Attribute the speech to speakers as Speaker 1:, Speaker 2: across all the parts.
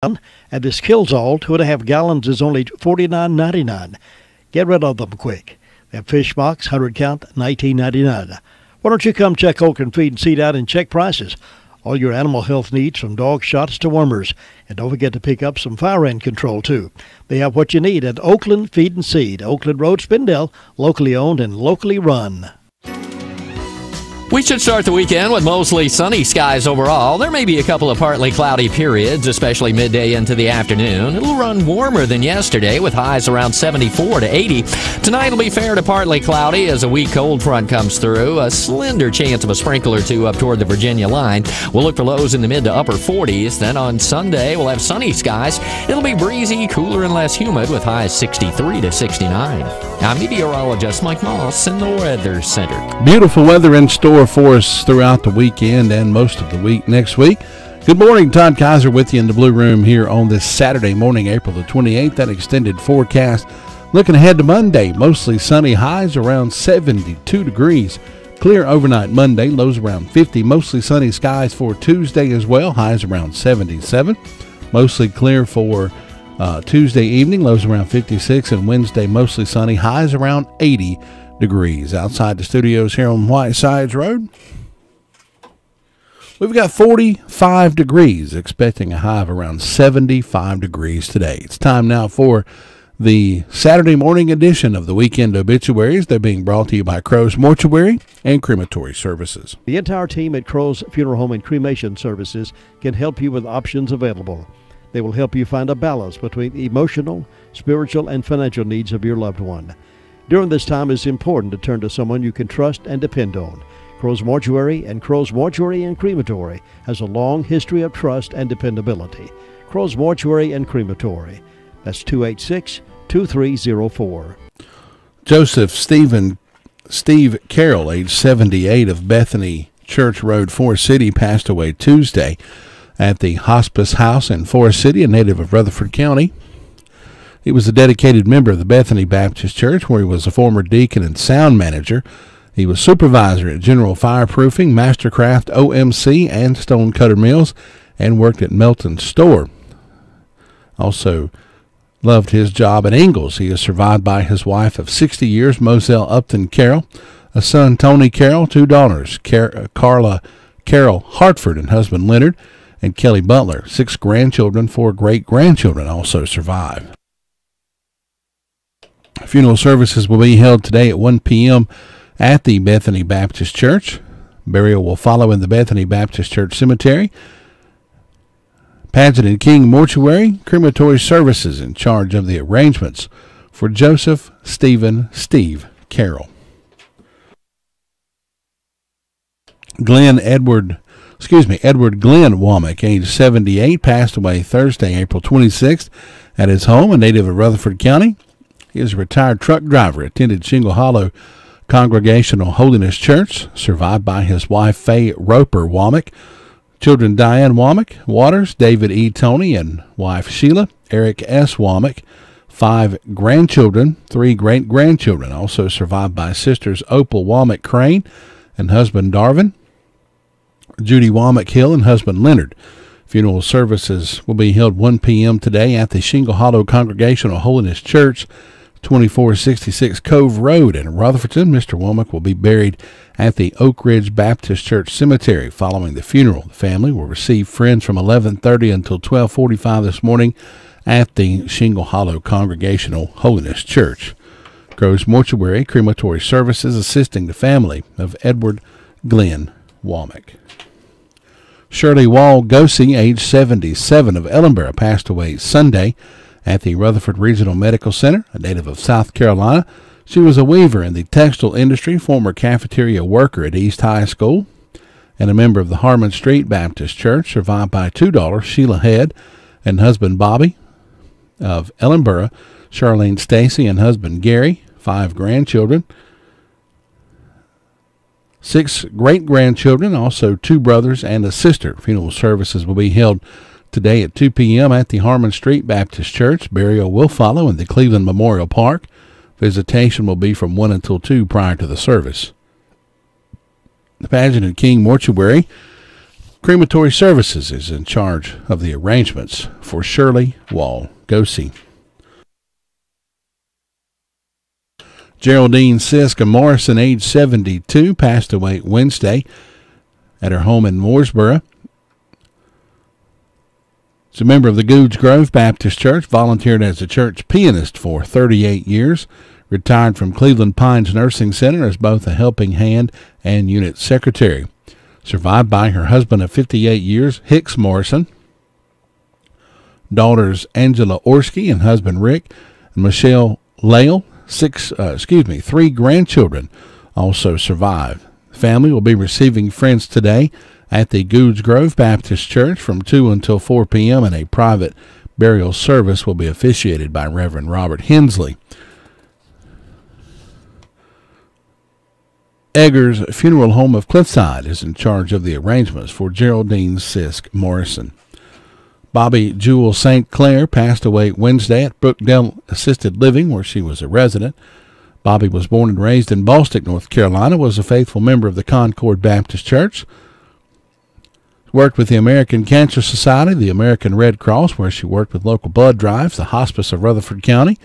Speaker 1: And this Killzall 2.5 gallons is only $49.99. Get rid of them quick. That fish box, 100 count, $19.99. Why don't you come check Oakland Feed and Seed out and check prices? All your animal health needs, from dog shots to wormers. And don't forget to pick up some fire ant control, too. They have what you need at Oakland Feed and Seed, Oakland Road, Spindale, locally owned and locally run.
Speaker 2: We should start the weekend with mostly sunny skies overall. There may be a couple of partly cloudy periods, especially midday into the afternoon. It'll run warmer than yesterday with highs around 74 to 80. Tonight will be fair to partly cloudy as a weak cold front comes through. A slender chance of a sprinkle or two up toward the Virginia line. We'll look for lows in the mid to upper 40s. Then on Sunday, we'll have sunny skies. It'll be breezy, cooler, and less humid with highs 63 to 69. I'm meteorologist Mike Moss in the Weather Center.
Speaker 3: Beautiful weather in store for us throughout the weekend and most of the week next week. Good morning, Todd Kaiser with you in the Blue Room here on this Saturday morning, April the 28th. That extended forecast. Looking ahead to Monday, mostly sunny, highs around 72 degrees. Clear overnight Monday, lows around 50. Mostly sunny skies for Tuesday as well, highs around 77. Mostly clear for Tuesday evening, lows around 56. And Wednesday, mostly sunny, highs around 80 degrees. Outside the studios here on Whitesides Road, we've got 45 degrees, expecting a high of around 75 degrees today. It's time now for the Saturday morning edition of the Weekend Obituaries. They're being brought to you by Crow's Mortuary and Crematory Services.
Speaker 1: The entire team at Crow's Funeral Home and Cremation Services can help you with options available. They will help you find a balance between the emotional, spiritual, and financial needs of your loved one. During this time, it's important to turn to someone you can trust and depend on. Crow's Mortuary and Crow's Mortuary and Crematory has a long history of trust and dependability. Crow's Mortuary and Crematory. That's 286-2304.
Speaker 3: Joseph Steve Carroll, age 78, of Bethany Church Road, Forest City, passed away Tuesday at the Hospice House in Forest City, a native of Rutherford County. He was a dedicated member of the Bethany Baptist Church, where he was a former deacon and sound manager. He was supervisor at General Fireproofing, Mastercraft, OMC, and Stonecutter Mills, and worked at Melton's store. Also loved his job at Ingalls. He is survived by his wife of 60 years, Moselle Upton Carroll, a son, Tony Carroll, two daughters, Carla Carroll Hartford and husband Leonard, and Kelly Butler. 6 grandchildren, 4 great-grandchildren also survive. Funeral services will be held today at 1 p.m. at the Bethany Baptist Church. Burial will follow in the Bethany Baptist Church Cemetery. Paget and King Mortuary Crematory Services in charge of the arrangements for Joseph Steve Carroll. Edward Glenn Womack, age 78, passed away Thursday, April 26th at his home, a native of Rutherford County. He is a retired truck driver, attended Shingle Hollow Congregational Holiness Church, survived by his wife, Faye Roper Womack, children Diane Womack Waters, David E. Tony, and wife Sheila, Eric S. Womack, 5 grandchildren, 3 great-grandchildren, also survived by sisters Opal Womack Crane and husband Darvin, Judy Womack Hill, and husband Leonard. Funeral services will be held 1 p.m. today at the Shingle Hollow Congregational Holiness Church, 2466 Cove Road in Rutherfordton. Mr. Womack will be buried at the Oak Ridge Baptist Church Cemetery. Following the funeral, the family will receive friends from 11:30 until 12:45 this morning at the Shingle Hollow Congregational Holiness Church. Crow's Mortuary Crematory Services assisting the family of Edward Glenn Womack. Shirley Wall Gosey, age 77, of Ellenboro, passed away Sunday at the Rutherford Regional Medical Center, a native of South Carolina. She was a weaver in the textile industry, former cafeteria worker at East High School, and a member of the Harmon Street Baptist Church, survived by 2 daughters, Sheila Head and husband Bobby of Ellenboro, Charlene Stacy and husband Gary, 5 grandchildren, 6 great-grandchildren, also 2 brothers and a sister. Funeral services will be held today at 2 p.m. at the Harmon Street Baptist Church. Burial will follow in the Cleveland Memorial Park. Visitation will be from 1 until 2 prior to the service. The Paget and King Mortuary Crematory Services is in charge of the arrangements for Shirley Wall Goosey. Geraldine Siska Morrison, age 72, passed away Wednesday at her home in Mooresboro. She's a member of the Goodge Grove Baptist Church, volunteered as a church pianist for 38 years, retired from Cleveland Pines Nursing Center as both a helping hand and unit secretary. Survived by her husband of 58 years, Hicks Morrison, daughters Angela Orski and husband Rick, and Michelle Lale. 3 grandchildren also survive. The family will be receiving friends today at the Goodge Grove Baptist Church from 2 until 4 p.m. and a private burial service will be officiated by Reverend Robert Hensley. Eggers Funeral Home of Cliffside is in charge of the arrangements for Geraldine Sisk Morrison. Bobby Jewel St. Clair passed away Wednesday at Brookdale Assisted Living, where she was a resident. Bobby was born and raised in Bostic, North Carolina, was a faithful member of the Concord Baptist Church. Worked with the American Cancer Society, the American Red Cross, where she worked with local blood drives, the Hospice of Rutherford County,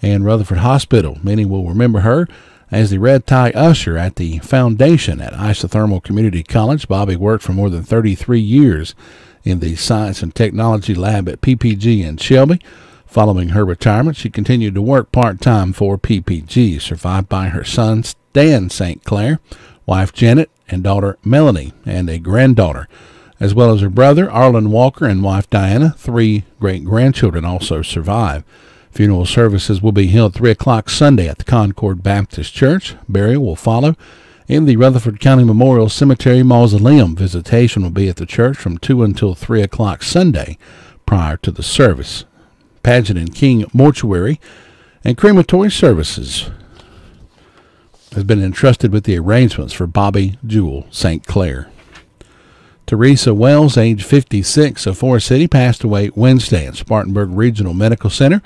Speaker 3: and Rutherford Hospital. Many will remember her as the red tie usher at the foundation at Isothermal Community College. Bobby worked for more than 33 years in the Science and Technology Lab at PPG in Shelby. Following her retirement, she continued to work part-time for PPG, survived by her son, Stan St. Clair, wife Janet, and daughter Melanie, and a granddaughter, as well as her brother, Arlen Walker, and wife Diana. 3 great-grandchildren also survive. Funeral services will be held 3 o'clock Sunday at the Concord Baptist Church. Burial will follow in the Rutherford County Memorial Cemetery Mausoleum. Visitation will be at the church from 2 until 3 o'clock Sunday prior to the service. Paget and King Mortuary and Crematory Services has been entrusted with the arrangements for Bobby Jewel St. Clair. Teresa Wells, age 56, of Forest City, passed away Wednesday at Spartanburg Regional Medical Center.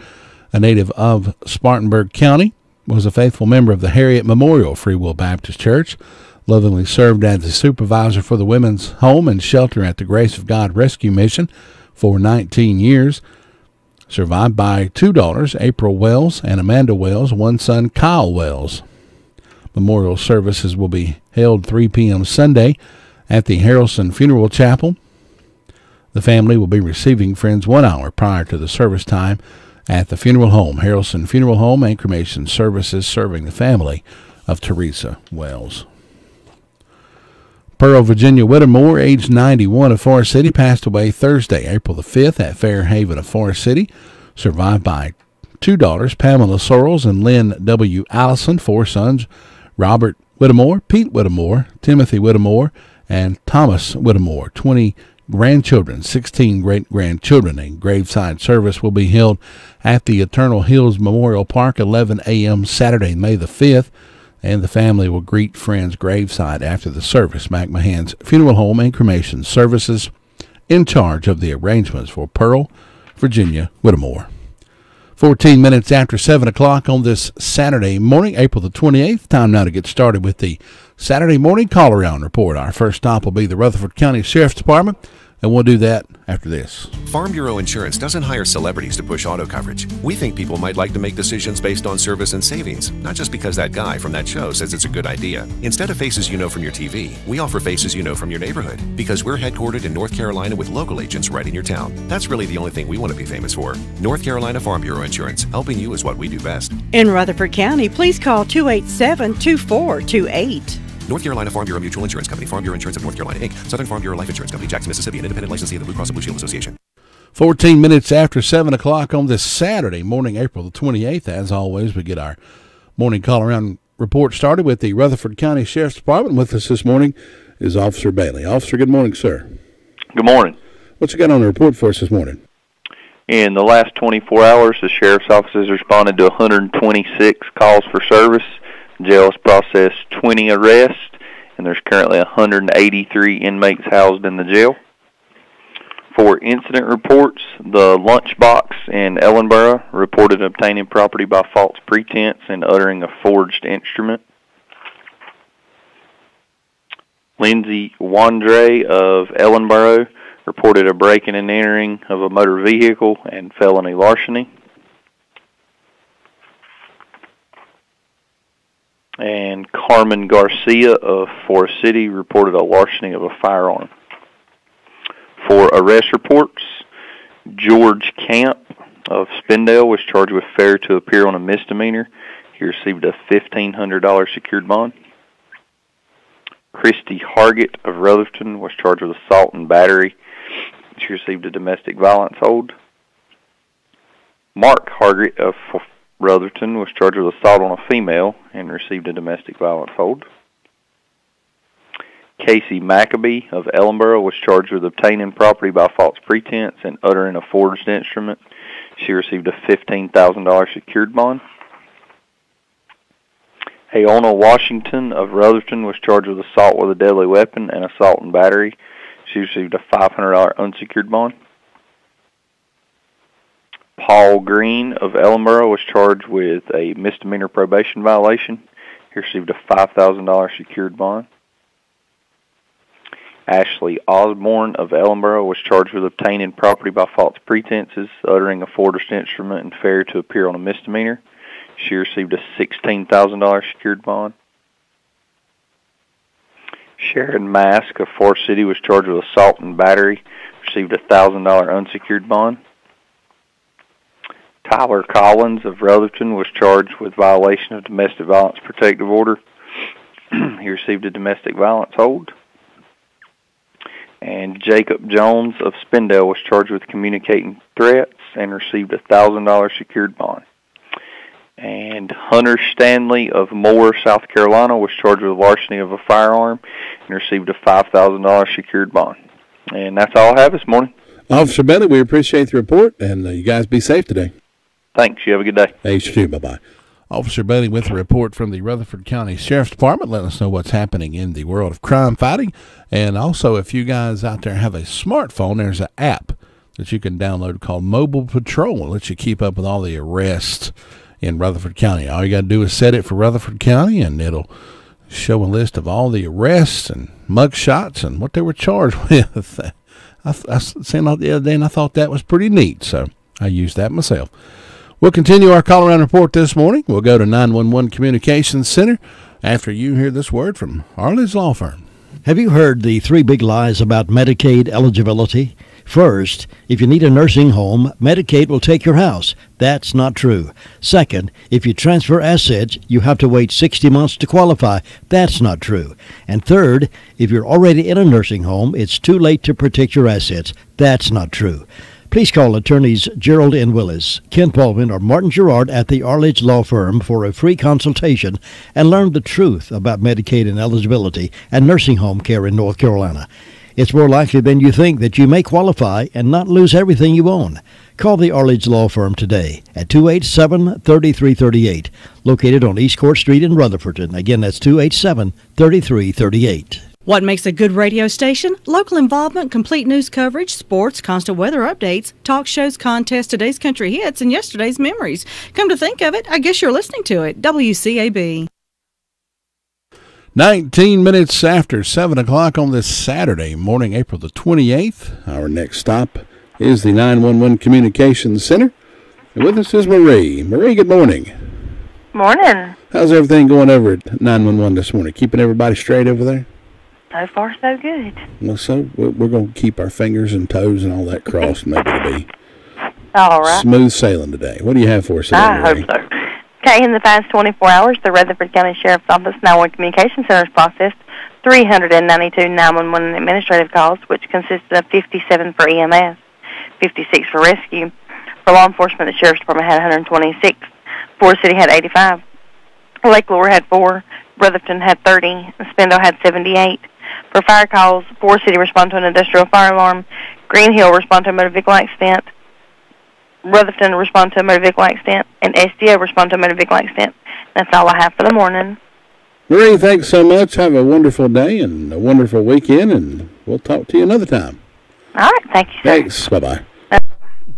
Speaker 3: A native of Spartanburg County, was a faithful member of the Harriet Memorial Free Will Baptist Church, lovingly served as the supervisor for the women's home and shelter at the Grace of God Rescue Mission for 19 years. Survived by 2 daughters, April Wells and Amanda Wells, 1 son, Kyle Wells. Memorial services will be held 3 p.m. Sunday at the Harrelson Funeral Chapel. The family will be receiving friends 1 hour prior to the service time at the funeral home. Harrelson Funeral Home and Cremation Services, serving the family of Teresa Wells. Pearl Virginia Whittemore, age 91, of Forest City, passed away Thursday, April the 5th at Fairhaven of Forest City. Survived by 2 daughters, Pamela Sorrells and Lynn W. Allison, 4 sons, Robert Whittemore, Pete Whittemore, Timothy Whittemore, and Thomas Whittemore. 20 grandchildren, 16 great-grandchildren. A graveside service will be held at the Eternal Hills Memorial Park, 11 a.m. Saturday, May the 5th, and the family will greet friends graveside after the service. McMahon's Funeral Home and Cremation Services in charge of the arrangements for Pearl Virginia Whittemore. 14 minutes after 7 o'clock on this Saturday morning, April the 28th. Time now to get started with the Saturday morning call-around report. Our first stop will be the Rutherford County Sheriff's Department, and we'll do that after this.
Speaker 4: Farm Bureau Insurance doesn't hire celebrities to push auto coverage. We think people might like to make decisions based on service and savings, not just because that guy from that show says it's a good idea. Instead of faces you know from your TV, we offer faces you know from your neighborhood, because we're headquartered in North Carolina with local agents right in your town. That's really the only thing we want to be famous for. North Carolina Farm Bureau Insurance. Helping you is what we do best.
Speaker 5: In Rutherford County, please call 287-2428.
Speaker 4: North Carolina Farm Bureau Mutual Insurance Company, Farm Bureau Insurance of North Carolina, Inc., Southern Farm Bureau Life Insurance Company, Jackson, Mississippi, an independent licensee of the Blue Cross and Blue Shield Association.
Speaker 3: 14 minutes after 7 o'clock on this Saturday morning, April the 28th. As always, we get our morning call-around report started with the Rutherford County Sheriff's Department. With us this morning is Officer Bailey. Officer, good morning, sir.
Speaker 6: Good morning.
Speaker 3: What you got on the report for us this morning?
Speaker 6: In the last 24 hours, the Sheriff's Office has responded to 126 calls for service. The jail has processed 20 arrests, and there's currently 183 inmates housed in the jail. For incident reports, the Lunchbox in Ellenboro reported obtaining property by false pretense and uttering a forged instrument. Lindsay Wandre of Ellenboro reported a breaking and entering of a motor vehicle and felony larceny. And Carmen Garcia of Forest City reported a larceny of a firearm. For arrest reports, George Camp of Spindale was charged with failure to appear on a misdemeanor. He received a $1,500 secured bond. Christy Hargett of Rutherford was charged with assault and battery. She received a domestic violence hold. Mark Hargett of Rutherford was charged with assault on a female and received a domestic violence hold. Casey Maccabee of Ellenboro was charged with obtaining property by false pretense and uttering a forged instrument. She received a $15,000 secured bond. Aona Washington of Rutherford was charged with assault with a deadly weapon and assault and battery. She received a $500 unsecured bond. Paul Green of Ellenboro was charged with a misdemeanor probation violation. He received a $5,000 secured bond. Ashley Osborne of Ellenboro was charged with obtaining property by false pretenses, uttering a forged instrument, and failure to appear on a misdemeanor. She received a $16,000 secured bond. Sharon Mask of Forest City was charged with assault and battery, received a $1,000 unsecured bond. Tyler Collins of Rutherford was charged with violation of domestic violence protective order. He received a domestic violence hold. And Jacob Jones of Spindale was charged with communicating threats and received a $1,000 secured bond. And Hunter Stanley of Moore, South Carolina, was charged with larceny of a firearm and received a $5,000 secured bond. And that's all I have this morning.
Speaker 3: Officer Bailey, we appreciate the report, and you guys be safe today.
Speaker 6: Thanks. You have a good day.
Speaker 3: Hey, you too. Bye-bye. Officer Bailey with a report from the Rutherford County Sheriff's Department, letting us know what's happening in the world of crime fighting. And also, if you guys out there have a smartphone, there's an app that you can download called Mobile Patrol. It lets you keep up with all the arrests in Rutherford County. All you got to do is set it for Rutherford County, and it'll show a list of all the arrests and mug shots and what they were charged with. I seen it the other day, and I thought that was pretty neat, so I used that myself. We'll continue our call-around report this morning. We'll go to 911 Communications Center after you hear this word from Arledge Law Firm.
Speaker 1: Have you heard the 3 big lies about Medicaid eligibility? First, if you need a nursing home, Medicaid will take your house. That's not true. Second, if you transfer assets, you have to wait 60 months to qualify. That's not true. And third, if you're already in a nursing home, it's too late to protect your assets. That's not true. Please call attorneys Gerald N. Willis, Ken Paulman, or Martin Gerard at the Arledge Law Firm for a free consultation and learn the truth about Medicaid and eligibility and nursing home care in North Carolina. It's more likely than you think that you may qualify and not lose everything you own. Call the Arledge Law Firm today at 287-3338, located on East Court Street in Rutherford. Again, that's 287-3338.
Speaker 5: What makes a good radio station? Local involvement, complete news coverage, sports, constant weather updates, talk shows, contests, today's country hits, and yesterday's memories. Come to think of it, I guess you're listening to it. WCAB.
Speaker 3: 19 minutes after 7 o'clock on this Saturday morning, April the 28th. Our next stop is the 911 Communications Center. And with us is Marie. Marie, good morning.
Speaker 7: Morning.
Speaker 3: How's everything going over at 911 this morning? Keeping everybody straight over there?
Speaker 7: So far, so good.
Speaker 3: Well, so we're going to keep our fingers and toes and all that crossed. Maybe it'll be
Speaker 7: all right.
Speaker 3: Smooth sailing today. What do you have for us today,
Speaker 7: I
Speaker 3: Marie?
Speaker 7: hope so. Okay, in the past 24 hours, the Rutherford County Sheriff's Office 911 Communications Center has processed 392 911 administrative calls, which consisted of 57 for EMS, 56 for rescue. For law enforcement, the Sheriff's Department had 126. Forest City had 85. Lake Lure had 4. Rutherford had 30. And Spindle had 78. For fire calls, Forest City responded to an industrial fire alarm. Green Hill responded to a motor vehicle accident. Rutherford responded to a motor vehicle accident. And SDO responded to a motor vehicle accident. That's all I have for the morning.
Speaker 3: Marie, thanks so much. Have a wonderful day and a wonderful weekend, and we'll talk to you another time.
Speaker 7: All right. Thank you, sir.
Speaker 3: Thanks. Bye-bye.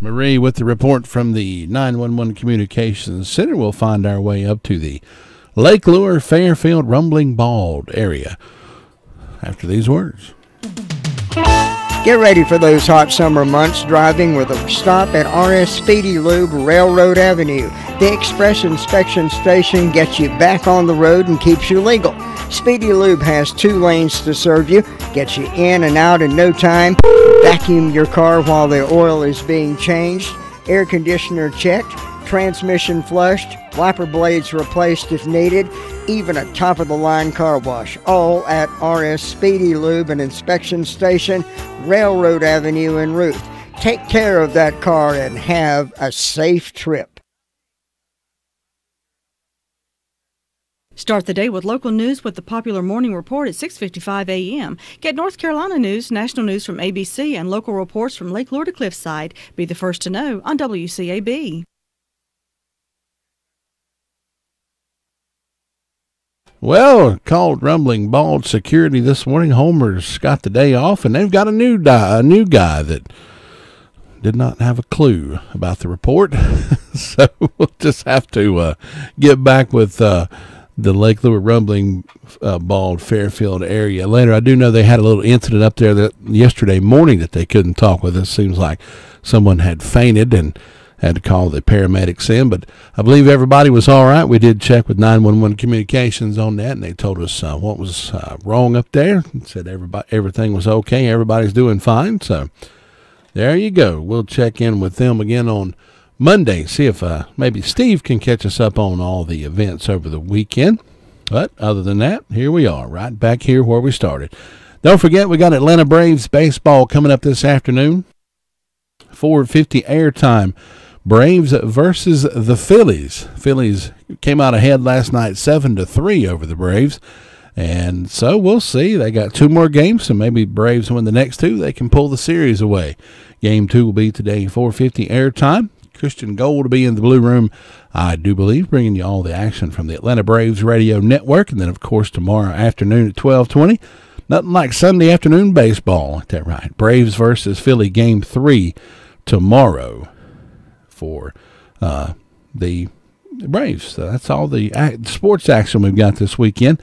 Speaker 3: Marie with the report from the 911 Communications Center. We'll find our way up to the Lake Lure, Fairfield, Rumbling Bald area. after these words.
Speaker 8: Get ready for those hot summer months driving with a stop at RS Speedy Lube, Railroad Avenue. The Express Inspection Station gets you back on the road and keeps you legal. Speedy Lube has 2 lanes to serve you, gets you in and out in no time, vacuum your car while the oil is being changed, air conditioner checked, transmission flushed, wiper blades replaced if needed, even a top-of-the-line car wash, all at RS Speedy Lube and Inspection Station, Railroad Avenue in Ruth. Take care of that car and have a safe trip.
Speaker 5: Start the day with local news with the popular morning report at 6:55 a.m. Get North Carolina news, national news from ABC, and local reports from Lake Lure to Cliffside. Be the first to know on WCAB.
Speaker 3: Well, called Rumbling Bald Security this morning. Homer's got the day off, and they've got a new guy that did not have a clue about the report. So we'll just have to get back with the Lake Lure Rumbling Bald Fairfield area later. I do know they had a little incident up there that yesterday morning that they couldn't talk with. It seems like someone had fainted and had to call the paramedics in, but I believe everybody was all right. We did check with 911 communications on that, and they told us what was wrong up there. Said everything was okay. Everybody's doing fine. So there you go. We'll check in with them again on Monday, see if maybe Steve can catch us up on all the events over the weekend. But other than that, here we are, right back here where we started. Don't forget, we got Atlanta Braves baseball coming up this afternoon. 4:50 airtime. Braves versus the Phillies. Phillies came out ahead last night 7-3 over the Braves. And so we'll see. They got 2 more games, so maybe Braves win the next 2. They can pull the series away. Game 2 will be today, 4:50 airtime. Christian Gold will be in the Blue Room, I do believe, bringing you all the action from the Atlanta Braves Radio Network. And then, of course, tomorrow afternoon at 12:20. Nothing like Sunday afternoon baseball. Is that right? Braves versus Philly, Game 3 tomorrow for the Braves. So that's all the sports action we've got this weekend.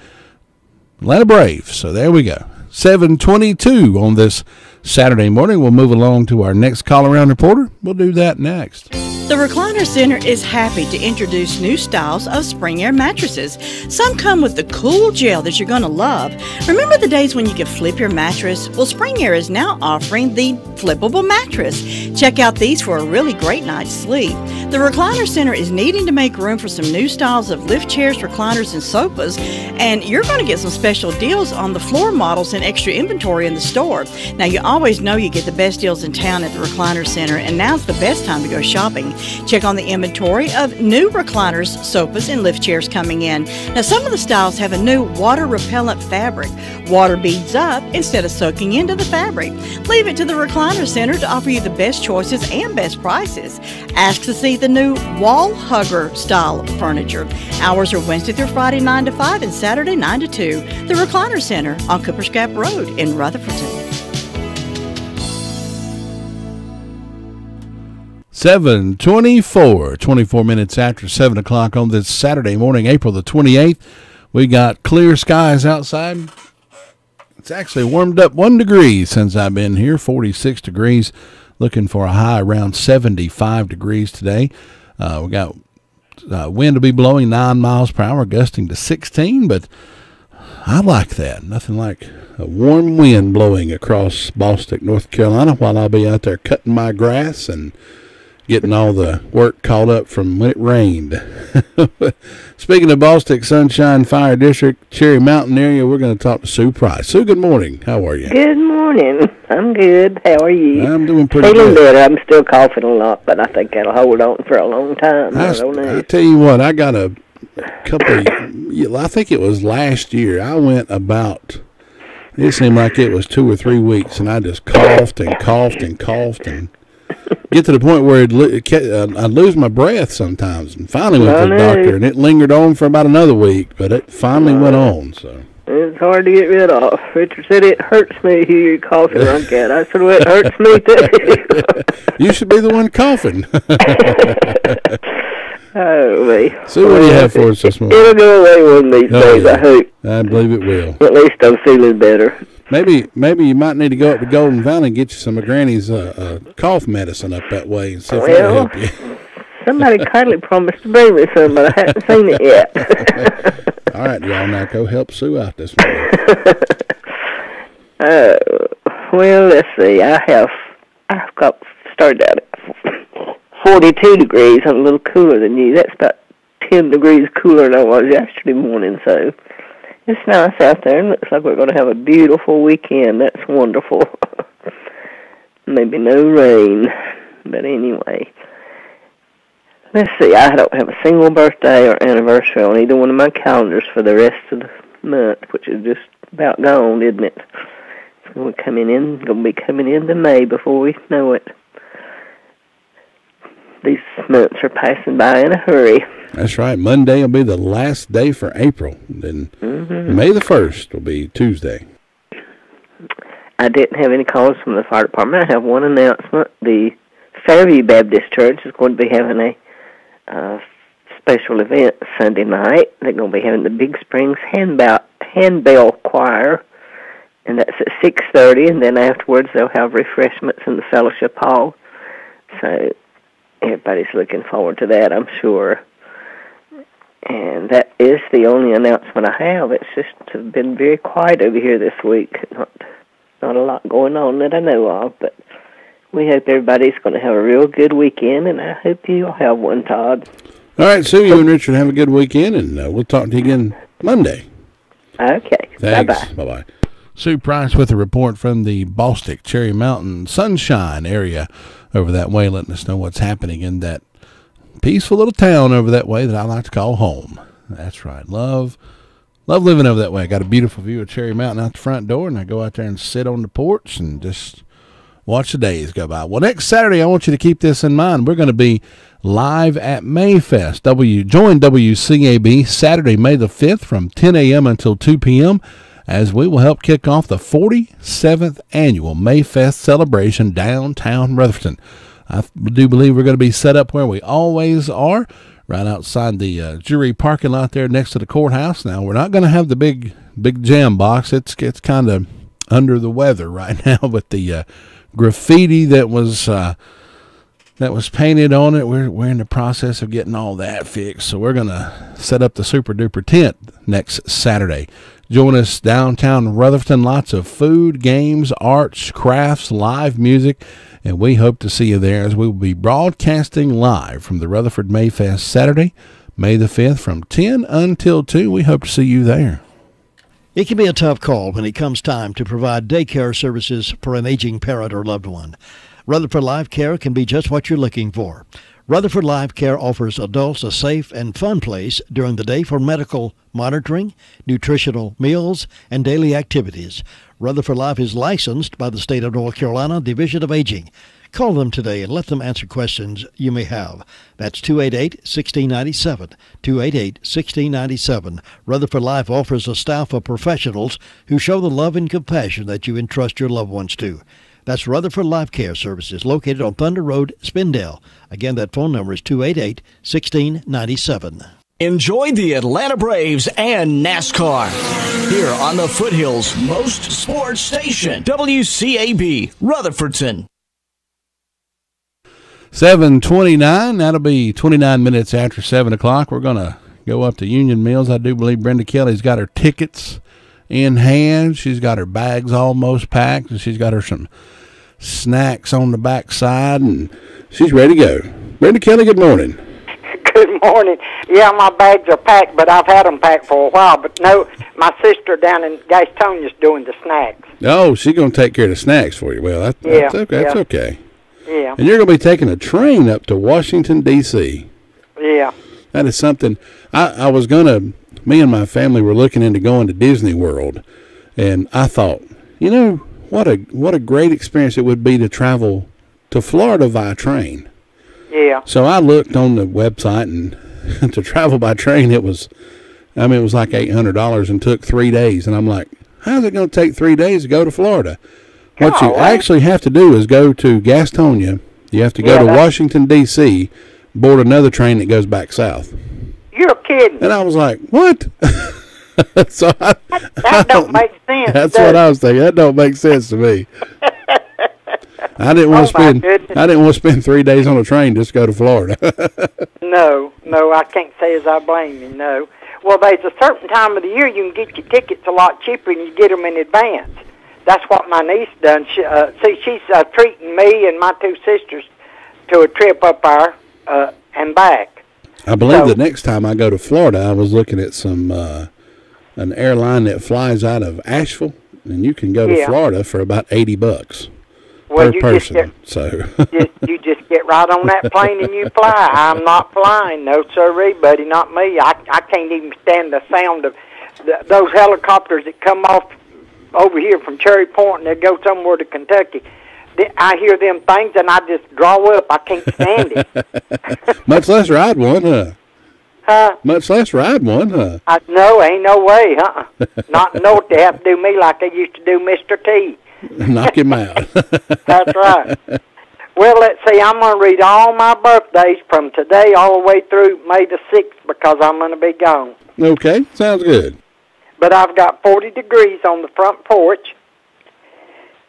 Speaker 3: Atlanta Braves. So there we go. 7:22 on this Saturday morning. We'll move along to our next Call Around Reporter. We'll do that next.
Speaker 5: The Recliner Center is happy to introduce new styles of Spring Air mattresses. Some come with the cool gel that you're going to love. Remember the days when you could flip your mattress? Well, Spring Air is now offering the flippable mattress. Check out these for a really great night's sleep. The Recliner Center is needing to make room for some new styles of lift chairs, recliners, and sofas, and you're going to get some special deals on the floor models and extra inventory in the store. Now, you always know you get the best deals in town at the Recliner Center, and now's the best time to go shopping. Check on the inventory of new recliners, sofas, and lift chairs coming in. Now, some of the styles have a new water-repellent fabric. Water beads up instead of soaking into the fabric. Leave it to the Recliner Center to offer you the best choices and best prices. Ask to see the new wall hugger style furniture. Hours are Wednesday through Friday 9 to 5 and Saturday 9 to 2. The Recliner Center on Cooper's Gap Road in Rutherfordton.
Speaker 3: 7:24, 24 minutes after 7 o'clock on this Saturday morning, April the 28th. We got clear skies outside. It's actually warmed up 1 degree since I've been here, 46 degrees. Looking for a high around 75 degrees today. We got wind to be blowing 9 miles per hour, gusting to 16, but I like that. Nothing like a warm wind blowing across Bostic, North Carolina, while I'll be out there cutting my grass and getting all the work caught up from when it rained. Speaking of Bostic Sunshine Fire District, Cherry Mountain area, we're going to talk to Sue Price. Sue, good morning. How are you?
Speaker 9: Good morning. I'm good. How are you?
Speaker 3: I'm doing pretty
Speaker 9: Feeling
Speaker 3: good.
Speaker 9: better. I'm still coughing a lot, but I think that'll hold on for a long time. I don't know.
Speaker 3: I tell you what, I got a couple of, I think it was last year, I went about, it seemed like it was 2 or 3 weeks, and I just coughed and coughed and coughed and get to the point where I'd lose my breath sometimes, and finally went to the doctor, and it lingered on for about another week, but it finally went on. So
Speaker 9: it's hard to get rid of. Richard said it hurts me to hear you coughing like that. I said, well, it hurts me too.
Speaker 3: You should be the one coughing.
Speaker 9: Oh, me.
Speaker 3: So what do you have for us this morning?
Speaker 9: It'll go away one of these days,
Speaker 3: yeah.
Speaker 9: I hope.
Speaker 3: I believe it will.
Speaker 9: At least I'm feeling better.
Speaker 3: Maybe you might need to go up to Golden Valley and get you some of Granny's cough medicine up that way and see if that'll help you.
Speaker 9: Somebody kindly promised to bring me some, but I haven't seen it yet.
Speaker 3: All right, y'all, now go help Sue out this morning.
Speaker 9: Well, let's see. I've got started out at 42 degrees. I'm a little cooler than you. That's about 10 degrees cooler than I was yesterday morning, so it's nice out there, and looks like we're going to have a beautiful weekend. That's wonderful. Maybe no rain, but anyway. Let's see, I don't have a single birthday or anniversary on either one of my calendars for the rest of the month, which is just about gone, isn't it? It's going to be coming into May before we know it. These months are passing by in a hurry.
Speaker 3: That's right. Monday will be the last day for April. Then May the 1st will be Tuesday.
Speaker 9: I didn't have any calls from the fire department. I have one announcement. The Fairview Baptist Church is going to be having a special event Sunday night. They're going to be having the Big Springs Handbell Choir, and that's at 6:30, and then afterwards they'll have refreshments in the fellowship hall. So everybody's looking forward to that, I'm sure. And that is the only announcement I have. It's just been very quiet over here this week. Not a lot going on that I know of, but we hope everybody's going to have a real good weekend, and I hope you'll have one, Todd.
Speaker 3: All right, Sue, you and Richard have a good weekend, and we'll talk to you again Monday.
Speaker 9: Okay.
Speaker 3: Thanks.
Speaker 9: Bye-bye.
Speaker 3: Bye-bye. Sue Price with a report from the Bostic, Cherry Mountain, Sunshine area over that way, letting us know what's happening in that peaceful little town over that way that I like to call home. That's right. Love living over that way. I got a beautiful view of Cherry Mountain out the front door, and I go out there and sit on the porch and just watch the days go by. Well, next Saturday, I want you to keep this in mind. We're going to be live at Mayfest. Join WCAB Saturday, May the 5th from 10 a.m. until 2 p.m. as we will help kick off the 47th annual Mayfest celebration downtown Rutherford. I do believe we're going to be set up where we always are, right outside the jury parking lot there next to the courthouse. Now, we're not going to have the big jam box. It's kind of under the weather right now, but the graffiti that was painted on it, we're in the process of getting all that fixed. So we're going to set up the super duper tent next Saturday. Join us downtown Rutherford. Lots of food, games, arts, crafts, live music, and we hope to see you there as we will be broadcasting live from the Rutherford Mayfest Saturday, May the 5th from 10 until 2. We hope to see you there.
Speaker 1: It can be a tough call when it comes time to provide daycare services for an aging parent or loved one. Rutherford Life Care can be just what you're looking for. Rutherford Life Care offers adults a safe and fun place during the day for medical monitoring, nutritional meals, and daily activities. Rutherford Life is licensed by the state of North Carolina Division of Aging. Call them today and let them answer questions you may have. That's 288-1697, 288-1697. Rutherford Life offers a staff of professionals who show the love and compassion that you entrust your loved ones to. That's Rutherford Life Care Services, located on Thunder Road, Spindale. Again, that phone number is 288-1697.
Speaker 10: Enjoy the Atlanta Braves and NASCAR here on the Foothills Most Sports Station, WCAB Rutherfordton.
Speaker 3: 7:29. That'll be 29 minutes after 7 o'clock. We're going to go up to Union Mills. I do believe Brenda Kelly's got her tickets in hand. She's got her bags almost packed, and she's got her some snacks on the back side, and she's ready to go. Brenda Kelly, good morning.
Speaker 11: Good morning. Yeah, my bags are packed, but I've had them packed for a while. But no, my sister down in Gastonia's doing the snacks.
Speaker 3: Oh, she's going to take care of the snacks for you. Well, that's okay. That's okay.
Speaker 11: Yeah.
Speaker 3: And you're going to be taking a train up to Washington, D.C.
Speaker 11: Yeah.
Speaker 3: That is something. I was going to, me and my family were looking into going to Disney World, and I thought, what a great experience it would be to travel to Florida via train.
Speaker 11: Yeah.
Speaker 3: So I looked on the website, and to travel by train, it was like $800 and took 3 days. And I'm like, how's it going to take 3 days to go to Florida? What you actually have to do is go to Gastonia. You have to go to Washington, D.C., board another train that goes back south.
Speaker 11: You're kidding.
Speaker 3: And I was like, what? So
Speaker 11: that don't make sense.
Speaker 3: That's what I was thinking. That don't make sense to me. I didn't want to spend 3 days on a train just to go to Florida.
Speaker 11: No, I can't say as I blame you. No. Well, there's a certain time of the year you can get your tickets a lot cheaper, and you get them in advance. That's what my niece done. She's treating me and my two sisters to a trip up there and back.
Speaker 3: I believe the next time I go to Florida, I was looking at some an airline that flies out of Asheville, and you can go to Florida for about $80 per person. You just get right on that plane and you fly. I'm not flying, no sirree, buddy, not me. I can't even stand the sound of those helicopters that come off over here from Cherry Point and they go somewhere to Kentucky. I hear them things and I just draw up. I can't stand it. Much less ride one, huh? Much less ride one, huh?
Speaker 11: No, ain't no way, Not know they have to do me like they used to do Mr. T.
Speaker 3: Knock him out.
Speaker 11: That's right. Well, let's see. I'm going to read all my birthdays from today all the way through May the 6th because I'm going to be gone.
Speaker 3: Okay, sounds good.
Speaker 11: But I've got 40 degrees on the front porch.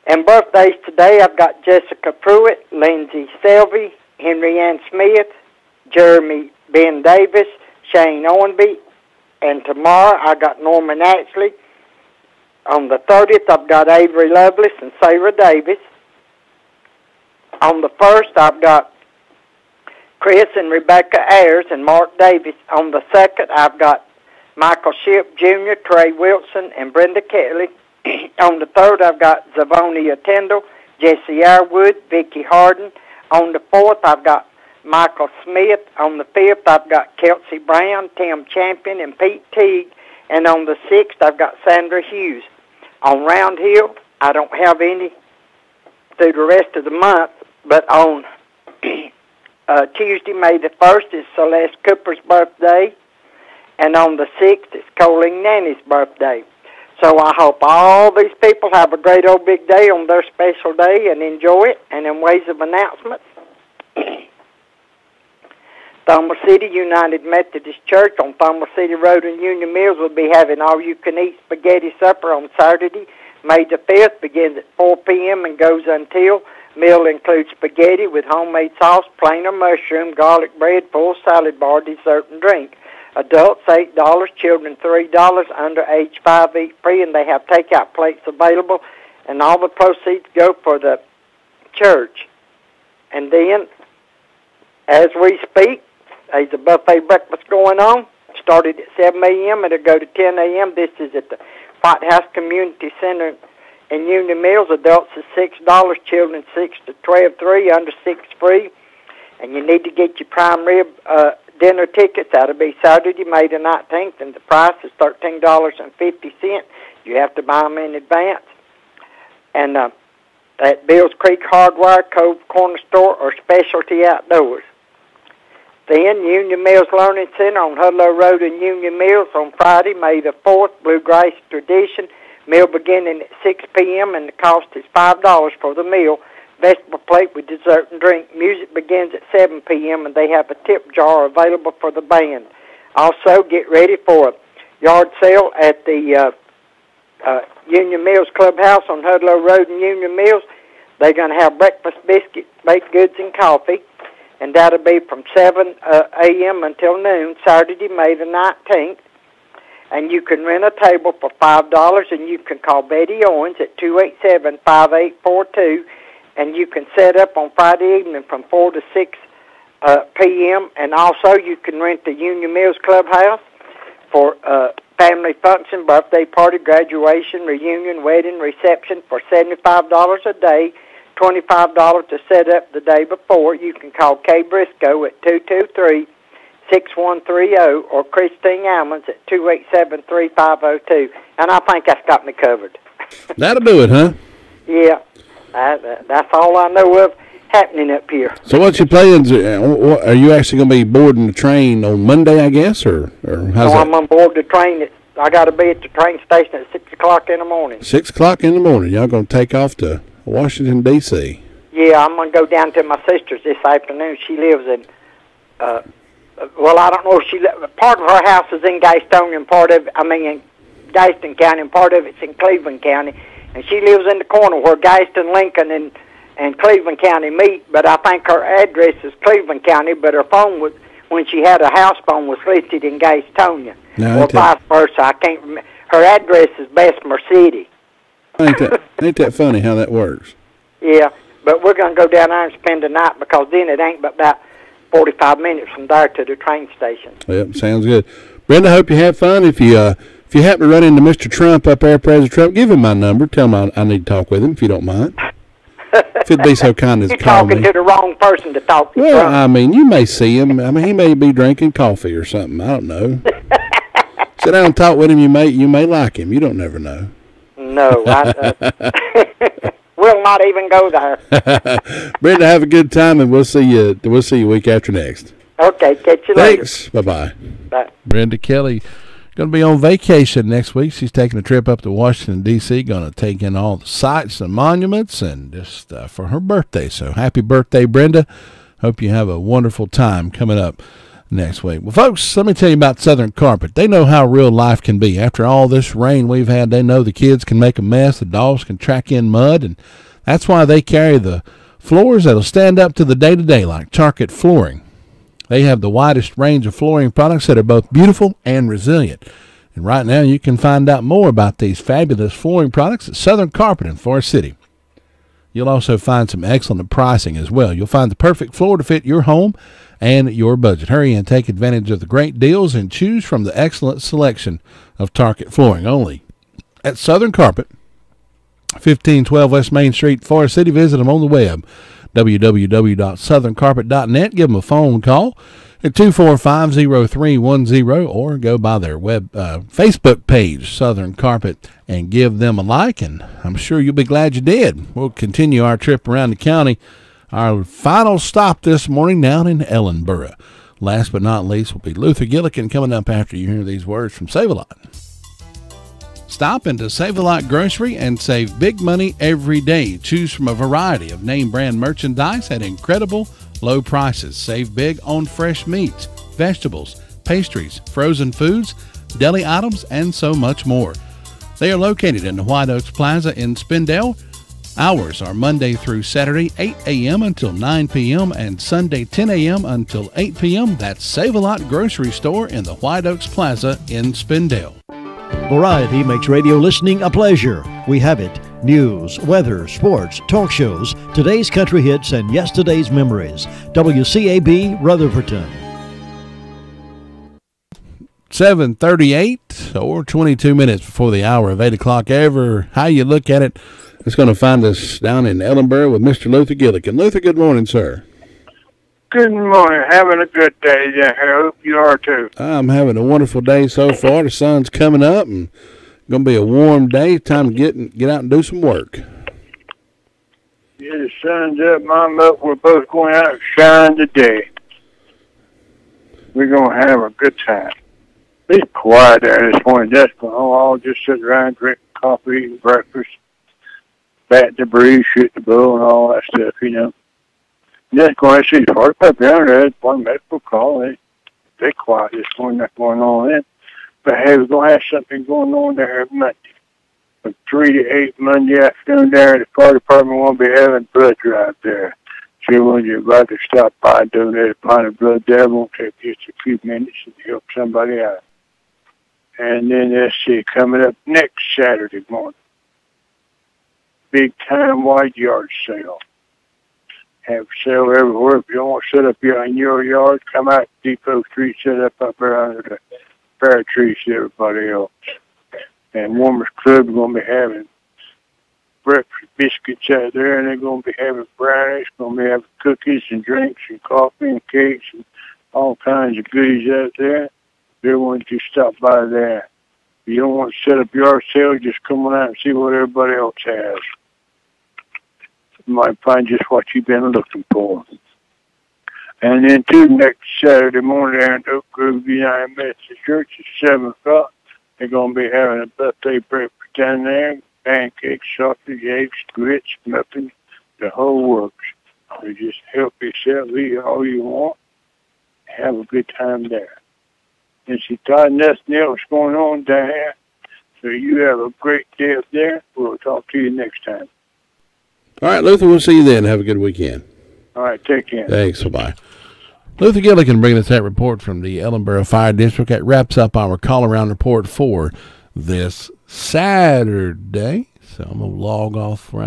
Speaker 11: And birthdays today, I've got Jessica Pruitt, Lindsay Selvey, Henry Ann Smith, Jeremy Ben Davis, Shane Owenby, and tomorrow I got Norman Ashley. On the 30th, I've got Avery Lovelace and Sarah Davis. On the 1st, I've got Chris and Rebecca Ayers and Mark Davis. On the 2nd, I've got Michael Ship Jr., Trey Wilson, and Brenda Kelly. On the 3rd, I've got Zavonia Tyndall, Jesse Arwood, Vicky Harden. On the 4th, I've got Michael Smith. On the 5th, I've got Kelsey Brown, Tim Champion, and Pete Teague. And on the 6th, I've got Sandra Hughes. On Round Hill, I don't have any through the rest of the month, but on Tuesday, May the 1st, is Celeste Cooper's birthday. And on the 6th, it's Colleen Nanny's birthday. So I hope all these people have a great old big day on their special day and enjoy it. And in ways of announcement, Thumble City United Methodist Church on Thumble City Road in Union Mills will be having all-you-can-eat spaghetti supper on Saturday, May the 5th, begins at 4 p.m. and goes until. Meal includes spaghetti with homemade sauce, plain or mushroom, garlic bread, full salad bar, dessert, and drink. Adults $8, children $3, under age 5 eat free, and they have takeout plates available, and all the proceeds go for the church. And then, as we speak, there's a buffet breakfast going on. Started at 7 a.m. and it'll go to 10 a.m. This is at the White House Community Center in Union Mills. Adults is $6, children 6 to 12, 3, under 6 free. And you need to get your prime rib dinner tickets. That'll be Saturday, May the 19th, and the price is $13.50. You have to buy them in advance. And at Bills Creek Hardware, Cove Corner Store, or Specialty Outdoors. Then Union Mills Learning Center on Hudlow Road in Union Mills on Friday, May the 4th, Bluegrass Tradition. Meal beginning at 6 p.m. and the cost is $5 for the meal. Vegetable plate with dessert and drink. Music begins at 7 p.m. and they have a tip jar available for the band. Also, get ready for a yard sale at the Union Mills Clubhouse on Hudlow Road in Union Mills. They're going to have breakfast, biscuits, baked goods, and coffee. And that'll be from 7 a.m. until noon, Saturday, May the 19th. And you can rent a table for $5, and you can call Betty Owens at 287-5842. And you can set up on Friday evening from 4 to 6 p.m. And also you can rent the Union Mills Clubhouse for family function, birthday party, graduation, reunion, wedding, reception for $75 a day. $25 to set up the day before. You can call Kay Briscoe at 223-6130 or Christine Almonds at 287-3502. And I think that's got me covered.
Speaker 3: That'll do it, huh?
Speaker 11: Yeah. That's all I know of happening up here.
Speaker 3: So what's your plans? Are you actually going to be boarding the train on Monday, I guess, or how's that?
Speaker 11: I'm on board the train. I got to be at the train station at 6 o'clock in the morning.
Speaker 3: 6 o'clock in the morning. Y'all going to take off to Washington, D.C.?
Speaker 11: Yeah, I'm going to go down to my sister's this afternoon. She lives in well, I don't know if part of her house is in Gastonia and part of in Gaston County and part of it's in Cleveland County. And she lives in the corner where Gaston, Lincoln, and Cleveland County meet, but I think her address is Cleveland County, but her phone was, when she had a house phone, was listed in Gastonia.
Speaker 3: No,
Speaker 11: or vice versa. I can't remember. Her address is Bessemer City.
Speaker 3: Ain't that funny how that works?
Speaker 11: Yeah, but we're going to go down there and spend the night because then it ain't but about 45 minutes from there to the train station.
Speaker 3: Yep, sounds good. Brenda, hope you have fun. If you happen to run into Mr. Trump up there, President Trump, give him my number. Tell him I need to talk with him if you don't mind. If you'd be so kind as to call me.
Speaker 11: You're talking to the wrong person to talk to.
Speaker 3: Well,
Speaker 11: Trump.
Speaker 3: I mean, you may see him. I mean, he may be drinking coffee or something. I don't know. Sit down and talk with him. You may like him. You don't never know.
Speaker 11: No, we'll not even go there.
Speaker 3: Brenda, have a good time, and we'll see you week after next.
Speaker 11: Okay, catch you later.
Speaker 3: Thanks. Bye-bye.
Speaker 11: Bye.
Speaker 3: Brenda Kelly going to be on vacation next week. She's taking a trip up to Washington, D.C., going to take in all the sites and monuments and just for her birthday. So happy birthday, Brenda. Hope you have a wonderful time coming up next week. Well, folks, let me tell you about Southern Carpet. They know how real life can be. After all this rain we've had, they know the kids can make a mess, the dogs can track in mud, and that's why they carry the floors that'll stand up to the day-to-day like Target Flooring. They have the widest range of flooring products that are both beautiful and resilient. And right now you can find out more about these fabulous flooring products at Southern Carpet in Forest City. You'll also find some excellent pricing as well. You'll find the perfect floor to fit your home and your budget. Hurry and take advantage of the great deals and choose from the excellent selection of Target Flooring only at Southern Carpet, 1512 West Main Street, Forest City. Visit them on the web, www.southerncarpet.net. Give them a phone call at 245-0310 or go by their Facebook page, Southern Carpet, and give them a like, and I'm sure you'll be glad you did. We'll continue our trip around the county. Our final stop this morning down in Ellenboro. Last but not least will be Luther Gillikin coming up after you hear these words from Save-A-Lot. Stop into Save-A-Lot Grocery and save big money every day. Choose from a variety of name brand merchandise at incredible low prices. Save big on fresh meats, vegetables, pastries, frozen foods, deli items, and so much more. They are located in the White Oaks Plaza in Spindale. Hours are Monday through Saturday, 8 a.m. until 9 p.m. and Sunday, 10 a.m. until 8 p.m. That's Save-A-Lot Grocery Store in the White Oaks Plaza in Spindale.
Speaker 1: Variety makes radio listening a pleasure. We have it. News, weather, sports, talk shows, today's country hits, and yesterday's memories. WCAB Rutherfordton.
Speaker 3: 7:38 or 22 minutes before the hour of 8 o'clock. Ever how you look at it, it's going to find us down in Ellenboro with Mr. Luther Gillikin. Luther, good morning, sir.
Speaker 12: Good morning. Having a good day. I hope you are too.
Speaker 3: I'm having a wonderful day so far. The sun's coming up and going to be a warm day. Time to get out and do some work.
Speaker 12: Yeah, the sun's up, I'm up. We're both going out and shine today. We're going to have a good time. It's quiet there this morning. That's going on. I'll just sit around, drink coffee, eating breakfast, bat the breeze, shoot the bow, and all that stuff, you know. And that's going to see the fire department down there. It's one medical call. They're quiet this morning. Not going on then. But hey, we're going to have something going on there every Monday. From 3 to 8 Monday afternoon there, the fire department won't be having blood drive there. So when you're about to stop by and donate a pint of blood there, it won't take just a few minutes and help somebody out. And then let's see, coming up next Saturday morning, big time wide yard sale. Have sale everywhere. If you don't want to set up here in your yard, come out to Depot Street, set up there under the pear trees to everybody else. And Warmers Club is going to be having breakfast biscuits out there, and they're going to be having brownies, going to be having cookies and drinks and coffee and cakes and all kinds of goodies out there. They want you to stop by there. If you don't want to set up yard sale, just come on out and see what everybody else has. You might find just what you've been looking for. And then, too, next Saturday morning there in Oak Grove United Methodist Church at 7 o'clock, they're going to be having a buffet breakfast down there, pancakes, sausage, eggs, grits, muffins, the whole works. So just help yourself, eat all you want. have a good time there. And she thought nothing else going on down here. So you have a great day up there. We'll talk to you next time.
Speaker 3: All right, Luther, we'll see you then. Have a good weekend.
Speaker 12: All right, take care.
Speaker 3: Thanks. Bye-bye. Luther Gilligan bringing us that report from the Ellenboro Fire District. That wraps up our call-around report for this Saturday. So I'm going to log off right